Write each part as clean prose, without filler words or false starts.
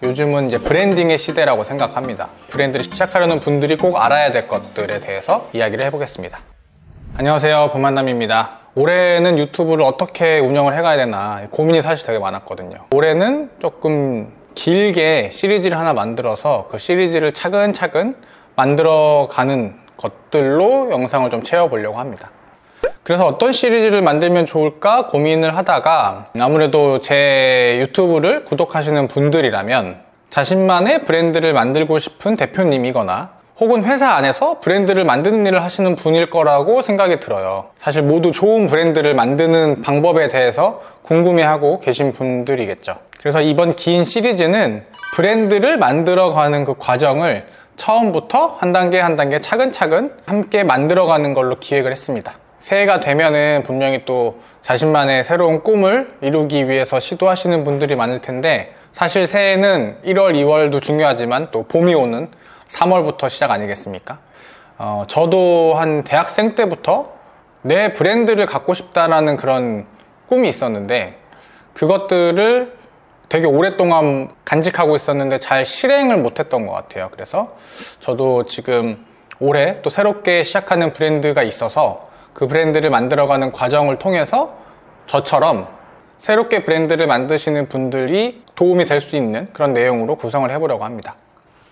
요즘은 이제 브랜딩의 시대라고 생각합니다. 브랜드를 시작하려는 분들이 꼭 알아야 될 것들에 대해서 이야기를 해보겠습니다. 안녕하세요, 부만남입니다. 올해는 유튜브를 어떻게 운영을 해가야 되나 고민이 사실 되게 많았거든요. 올해는 조금 길게 시리즈를 하나 만들어서 그 시리즈를 차근차근 만들어가는 것들로 영상을 좀 채워보려고 합니다. 그래서 어떤 시리즈를 만들면 좋을까 고민을 하다가 아무래도 제 유튜브를 구독하시는 분들이라면 자신만의 브랜드를 만들고 싶은 대표님이거나 혹은 회사 안에서 브랜드를 만드는 일을 하시는 분일 거라고 생각이 들어요. 사실 모두 좋은 브랜드를 만드는 방법에 대해서 궁금해하고 계신 분들이겠죠. 그래서 이번 긴 시리즈는 브랜드를 만들어가는 그 과정을 처음부터 한 단계 한 단계 차근차근 함께 만들어가는 걸로 기획을 했습니다. 새해가 되면은 분명히 또 자신만의 새로운 꿈을 이루기 위해서 시도하시는 분들이 많을 텐데, 사실 새해는 1월, 2월도 중요하지만 또 봄이 오는 3월부터 시작 아니겠습니까? 저도 한 대학생 때부터 내 브랜드를 갖고 싶다라는 그런 꿈이 있었는데, 그것들을 되게 오랫동안 간직하고 있었는데 잘 실행을 못했던 것 같아요. 그래서 저도 지금 올해 또 새롭게 시작하는 브랜드가 있어서 그 브랜드를 만들어가는 과정을 통해서 저처럼 새롭게 브랜드를 만드시는 분들이 도움이 될 수 있는 그런 내용으로 구성을 해보려고 합니다.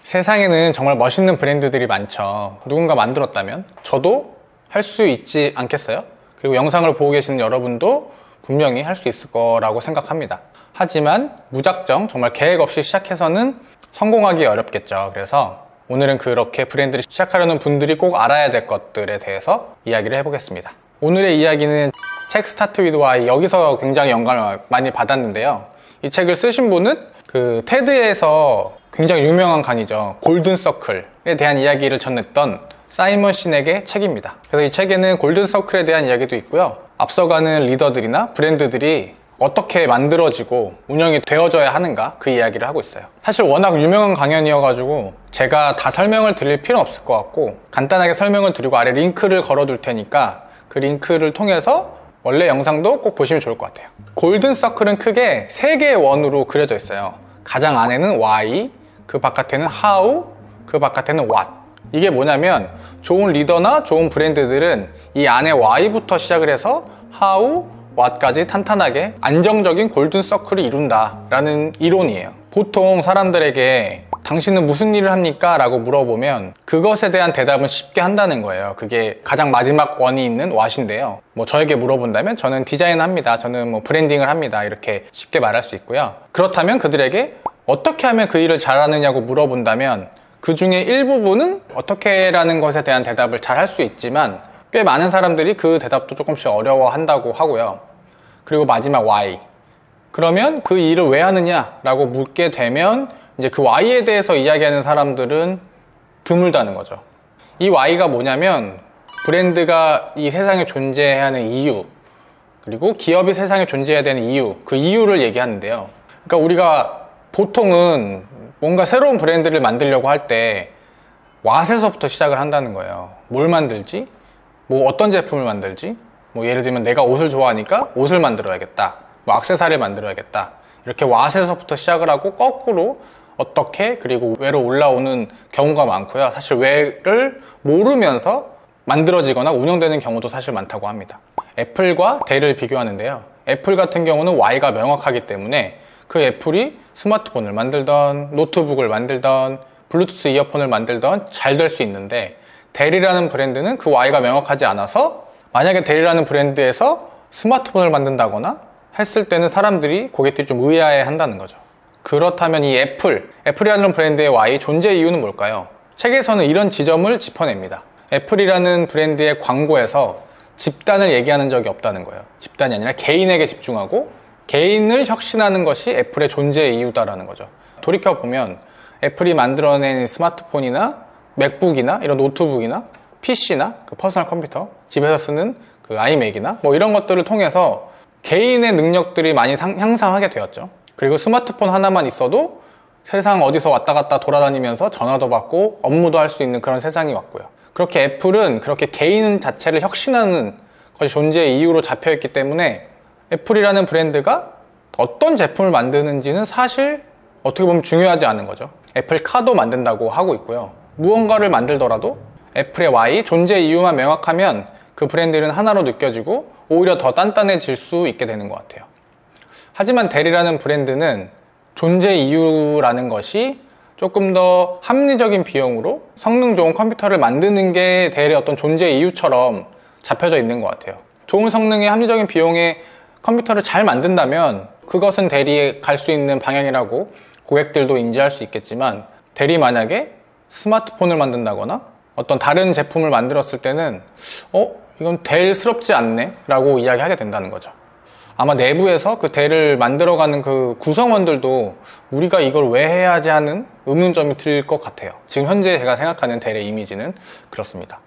세상에는 정말 멋있는 브랜드들이 많죠. 누군가 만들었다면 저도 할 수 있지 않겠어요? 그리고 영상을 보고 계시는 여러분도 분명히 할 수 있을 거라고 생각합니다. 하지만 무작정 정말 계획 없이 시작해서는 성공하기 어렵겠죠. 그래서 오늘은 그렇게 브랜드를 시작하려는 분들이 꼭 알아야 될 것들에 대해서 이야기를 해보겠습니다. 오늘의 이야기는 책 스타트 위드 와이, 여기서 굉장히 영감을 많이 받았는데요. 이 책을 쓰신 분은 그 테드에서 굉장히 유명한 강의죠. 골든 서클에 대한 이야기를 전했던 사이먼 시넥의 책입니다. 그래서 이 책에는 골든 서클에 대한 이야기도 있고요. 앞서가는 리더들이나 브랜드들이 어떻게 만들어지고 운영이 되어져야 하는가, 그 이야기를 하고 있어요. 사실 워낙 유명한 강연이어가지고 제가 다 설명을 드릴 필요는 없을 것 같고, 간단하게 설명을 드리고 아래 링크를 걸어둘 테니까 그 링크를 통해서 원래 영상도 꼭 보시면 좋을 것 같아요. 골든 서클은 크게 3개의 원으로 그려져 있어요. 가장 안에는 why, 그 바깥에는 how, 그 바깥에는 what. 이게 뭐냐면 좋은 리더나 좋은 브랜드들은 이 안에 why부터 시작을 해서 how, what까지 탄탄하게 안정적인 골든 서클을 이룬다라는 이론이에요. 보통 사람들에게 당신은 무슨 일을 합니까? 라고 물어보면 그것에 대한 대답은 쉽게 한다는 거예요. 그게 가장 마지막 원이 있는 what인데요. 저에게 물어본다면 저는 디자인을 합니다. 저는 브랜딩을 합니다. 이렇게 쉽게 말할 수 있고요. 그렇다면 그들에게 어떻게 하면 그 일을 잘하느냐고 물어본다면 그 중에 일부분은 어떻게라는 것에 대한 대답을 잘 할 수 있지만 꽤 많은 사람들이 그 대답도 조금씩 어려워한다고 하고요. 그리고 마지막 why. 그러면 그 일을 왜 하느냐라고 묻게 되면 이제 그 why에 대해서 이야기하는 사람들은 드물다는 거죠. 이 why가 뭐냐면 브랜드가 이 세상에 존재해야 하는 이유, 그리고 기업이 세상에 존재해야 되는 이유, 그 이유를 얘기하는데요. 그러니까 우리가 보통은 뭔가 새로운 브랜드를 만들려고 할 때 what에서부터 시작을 한다는 거예요. 뭘 만들지? 어떤 제품을 만들지? 예를 들면 내가 옷을 좋아하니까 옷을 만들어야겠다. 액세서리를 만들어야겠다. 이렇게 what에서부터 시작을 하고 거꾸로 어떻게, 그리고 왜로 올라오는 경우가 많고요. 사실 왜를 모르면서 만들어지거나 운영되는 경우도 사실 많다고 합니다. 애플과 델을 비교하는데요. 애플 같은 경우는 why가 명확하기 때문에 그 애플이 스마트폰을 만들던, 노트북을 만들던, 블루투스 이어폰을 만들던 잘 될 수 있는데, 델이라는 브랜드는 그 why가 명확하지 않아서 만약에 델이라는 브랜드에서 스마트폰을 만든다거나 했을 때는 사람들이, 고객들이 좀 의아해 한다는 거죠. 그렇다면 이 애플이라는 브랜드의 why, 존재 이유는 뭘까요? 책에서는 이런 지점을 짚어냅니다. 애플이라는 브랜드의 광고에서 집단을 얘기하는 적이 없다는 거예요. 집단이 아니라 개인에게 집중하고 개인을 혁신하는 것이 애플의 존재의 이유다라는 거죠. 돌이켜보면 애플이 만들어낸 스마트폰이나 맥북이나 이런 노트북이나 PC나 그 퍼스널 컴퓨터, 집에서 쓰는 그 아이맥이나 이런 것들을 통해서 개인의 능력들이 많이 향상하게 되었죠. 그리고 스마트폰 하나만 있어도 세상 어디서 왔다 갔다 돌아다니면서 전화도 받고 업무도 할 수 있는 그런 세상이 왔고요. 그렇게 애플은 그렇게 개인 자체를 혁신하는 것이 존재의 이유로 잡혀있기 때문에 애플이라는 브랜드가 어떤 제품을 만드는지는 사실 어떻게 보면 중요하지 않은 거죠. 애플카도 만든다고 하고 있고요. 무언가를 만들더라도 애플의 Y, 존재 이유만 명확하면 그 브랜드는 하나로 느껴지고 오히려 더 단단해질 수 있게 되는 것 같아요. 하지만 델이라는 브랜드는 존재 이유라는 것이 조금 더 합리적인 비용으로 성능 좋은 컴퓨터를 만드는 게 델의 어떤 존재 이유처럼 잡혀져 있는 것 같아요. 좋은 성능의 합리적인 비용의 컴퓨터를 잘 만든다면 그것은 델이 갈 수 있는 방향이라고 고객들도 인지할 수 있겠지만, 델이 만약에 스마트폰을 만든다거나 어떤 다른 제품을 만들었을 때는 이건 델스럽지 않네 라고 이야기하게 된다는 거죠. 아마 내부에서 그 델을 만들어가는 그 구성원들도 우리가 이걸 왜 해야 하지 하는 의문점이 들 것 같아요. 지금 현재 제가 생각하는 델의 이미지는 그렇습니다.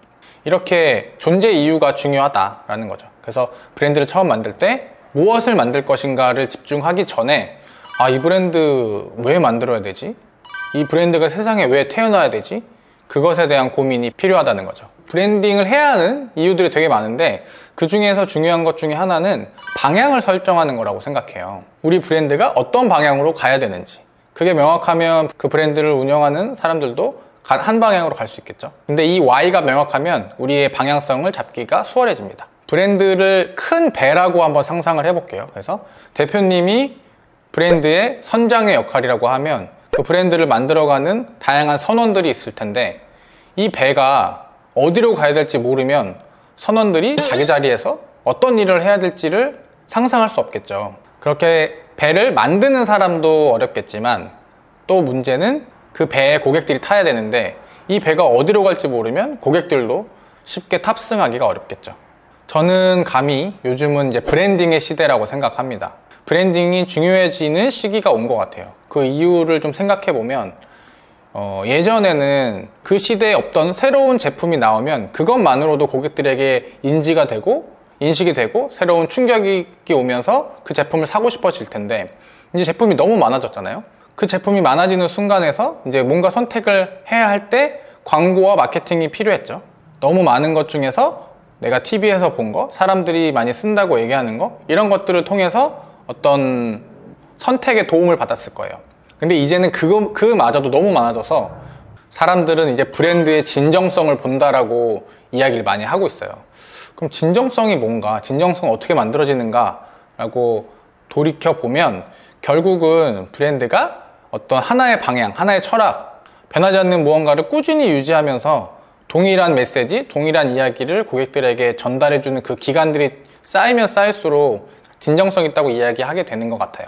이렇게 존재 이유가 중요하다라는 거죠. 그래서 브랜드를 처음 만들 때 무엇을 만들 것인가를 집중하기 전에 이 브랜드 왜 만들어야 되지? 이 브랜드가 세상에 왜 태어나야 되지? 그것에 대한 고민이 필요하다는 거죠. 브랜딩을 해야 하는 이유들이 되게 많은데 그 중에서 중요한 것 중에 하나는 방향을 설정하는 거라고 생각해요. 우리 브랜드가 어떤 방향으로 가야 되는지, 그게 명확하면 그 브랜드를 운영하는 사람들도 한 방향으로 갈 수 있겠죠. 근데 이 Y가 명확하면 우리의 방향성을 잡기가 수월해집니다. 브랜드를 큰 배라고 한번 상상을 해볼게요. 그래서 대표님이 브랜드의 선장의 역할이라고 하면 그 브랜드를 만들어가는 다양한 선원들이 있을 텐데, 이 배가 어디로 가야 될지 모르면 선원들이 자기 자리에서 어떤 일을 해야 될지를 상상할 수 없겠죠. 그렇게 배를 만드는 사람도 어렵겠지만, 또 문제는 그 배에 고객들이 타야 되는데 이 배가 어디로 갈지 모르면 고객들도 쉽게 탑승하기가 어렵겠죠. 저는 감히 요즘은 이제 브랜딩의 시대라고 생각합니다. 브랜딩이 중요해지는 시기가 온 것 같아요. 그 이유를 좀 생각해 보면 예전에는 그 시대에 없던 새로운 제품이 나오면 그것만으로도 고객들에게 인지가 되고 인식이 되고 새로운 충격이 오면서 그 제품을 사고 싶어질 텐데, 이제 제품이 너무 많아졌잖아요. 그 제품이 많아지는 순간에서 이제 뭔가 선택을 해야 할 때 광고와 마케팅이 필요했죠. 너무 많은 것 중에서 내가 TV에서 본 거, 사람들이 많이 쓴다고 얘기하는 거, 이런 것들을 통해서 어떤 선택에 도움을 받았을 거예요. 근데 이제는 그마저도 너무 많아져서 사람들은 이제 브랜드의 진정성을 본다라고 이야기를 많이 하고 있어요. 그럼 진정성이 뭔가, 진정성 어떻게 만들어지는가 라고 돌이켜보면 결국은 브랜드가 어떤 하나의 방향, 하나의 철학, 변하지 않는 무언가를 꾸준히 유지하면서 동일한 메시지, 동일한 이야기를 고객들에게 전달해주는 그 기간들이 쌓이면 쌓일수록 진정성 있다고 이야기하게 되는 것 같아요.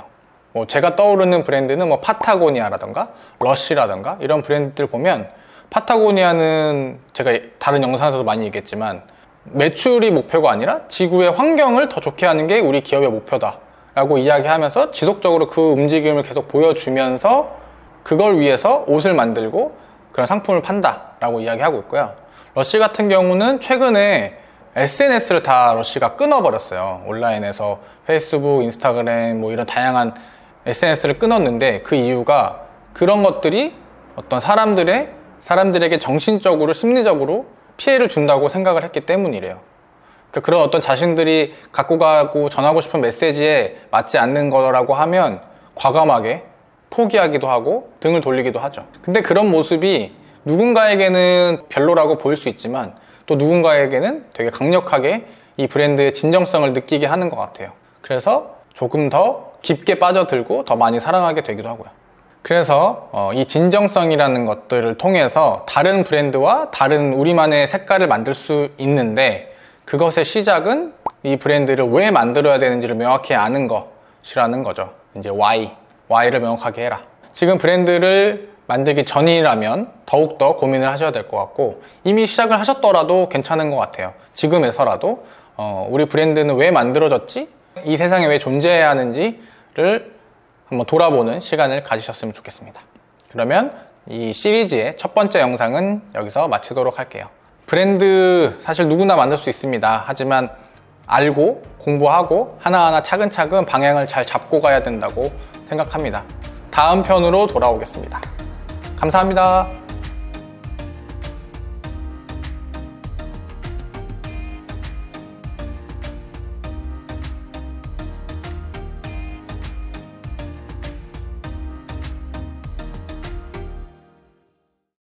제가 떠오르는 브랜드는 파타고니아라던가 러쉬라던가 이런 브랜드들 보면, 파타고니아는 제가 다른 영상에서도 많이 얘기했지만 매출이 목표가 아니라 지구의 환경을 더 좋게 하는 게 우리 기업의 목표다 라고 이야기하면서 지속적으로 그 움직임을 계속 보여주면서 그걸 위해서 옷을 만들고 그런 상품을 판다 라고 이야기하고 있고요. 러쉬 같은 경우는 최근에 SNS를 다 러쉬가 끊어버렸어요. 온라인에서 페이스북, 인스타그램 이런 다양한 SNS를 끊었는데, 그 이유가 그런 것들이 어떤 사람들에게 정신적으로, 심리적으로 피해를 준다고 생각을 했기 때문이래요. 그러니까 그런 어떤 자신들이 갖고 가고 전하고 싶은 메시지에 맞지 않는 거라고 하면 과감하게 포기하기도 하고 등을 돌리기도 하죠. 근데 그런 모습이 누군가에게는 별로라고 보일 수 있지만 또 누군가에게는 되게 강력하게 이 브랜드의 진정성을 느끼게 하는 것 같아요. 그래서 조금 더 깊게 빠져들고 더 많이 사랑하게 되기도 하고요. 그래서 이 진정성이라는 것들을 통해서 다른 브랜드와 다른 우리만의 색깔을 만들 수 있는데, 그것의 시작은 이 브랜드를 왜 만들어야 되는지를 명확히 아는 것이라는 거죠. 이제 Y를 명확하게 해라. 지금 브랜드를 만들기 전이라면 더욱더 고민을 하셔야 될 것 같고, 이미 시작을 하셨더라도 괜찮은 것 같아요. 지금에서라도 우리 브랜드는 왜 만들어졌지? 이 세상에 왜 존재해야 하는지를 한번 돌아보는 시간을 가지셨으면 좋겠습니다. 그러면 이 시리즈의 첫 번째 영상은 여기서 마치도록 할게요. 브랜드 사실 누구나 만들 수 있습니다. 하지만 알고 공부하고 하나하나 차근차근 방향을 잘 잡고 가야 된다고 생각합니다. 다음 편으로 돌아오겠습니다. 감사합니다.